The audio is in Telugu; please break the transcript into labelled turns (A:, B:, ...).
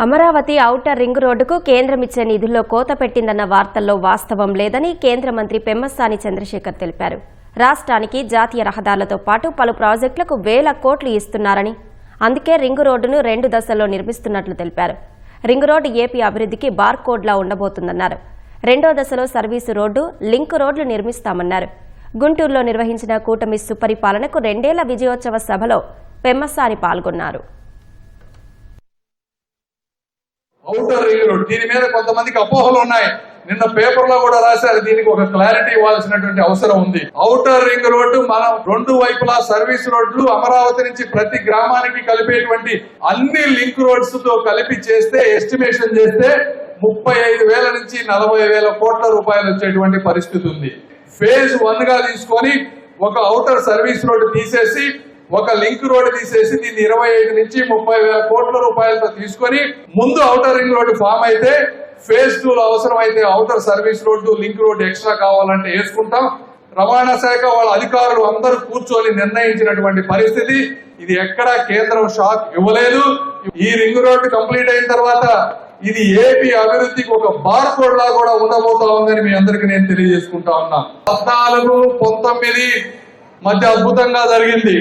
A: అమరావతి ఔటర్ రింగ్ రోడ్డుకు కేంద్రం ఇచ్చే నిధుల్లో కోత పెట్టిందన్న వార్తల్లో వాస్తవం లేదని కేంద్ర మంత్రి పెమ్మసాని చంద్రశేఖర్ తెలిపారు. రాష్ట్రానికి జాతీయ రహదారులతో పాటు పలు ప్రాజెక్టులకు వేల కోట్లు ఇస్తున్నారని, అందుకే రింగ్ రోడ్డును 2 దశల్లో నిర్మిస్తున్నట్లు తెలిపారు. రింగ్ రోడ్డు ఏపీ అభివృద్ధికి బార్ కోడ్లా ఉండబోతుందన్నారు. 2వ దశలో సర్వీసు రోడ్డు, లింక్ రోడ్లు నిర్మిస్తామన్నారు. గుంటూరులో నిర్వహించిన కూటమి సుపరిపాలనకు 2 ఏళ్ల విజయోత్సవ సభలో పెమ్మసాని పాల్గొన్నారు.
B: ఔటర్ రింగ్ రోడ్ దీని మీద కొంతమందికి అపోహలు ఉన్నాయి. నిన్న పేపర్ లో కూడా రాశారు. దీనికి ఒక క్లారిటీ ఇవ్వాల్సినటువంటి అవసరం ఉంది. ఔటర్ రింగ్ రోడ్డు మనం 2 వైపులా సర్వీస్ రోడ్లు అమరావతి నుంచి ప్రతి గ్రామానికి కలిపేటువంటి అన్ని లింక్ రోడ్స్ తో కలిపి చేస్తే ఎస్టిమేషన్ చేస్తే 35,000 నుంచి 40,000 కోట్ల రూపాయలు వచ్చేటువంటి పరిస్థితి ఉంది. ఫేజ్ 1 గా తీసుకొని ఒక ఔటర్ సర్వీస్ రోడ్డు తీసేసి ఒక లింక్ రోడ్డు తీసేసి దీన్ని 25 నుంచి 30,000 కోట్ల రూపాయలతో తీసుకొని ముందు ఔటర్ రింగ్ రోడ్డు ఫామ్ అయితే ఫేజ్ 2 లో అవసరమైతే outer service road, link road extra కావాలంటే వేసుకుంటాం. రవాణా శాఖ వాళ్ళ అధికారులు అందరూ కూర్చొని నిర్ణయించినటువంటి పరిస్థితి. ఇది ఎక్కడా కేంద్రం షాక్ ఇవ్వలేదు. ఈ రింగ్ రోడ్డు కంప్లీట్ అయిన తర్వాత ఇది ఏపీ అభివృద్ధికి ఒక బార్ కోడ్ లా కూడా ఉండబోతా ఉందని మీ అందరికి నేను తెలియజేసుకుంటా ఉన్నా. 14, 19 మధ్య అద్భుతంగా జరిగింది.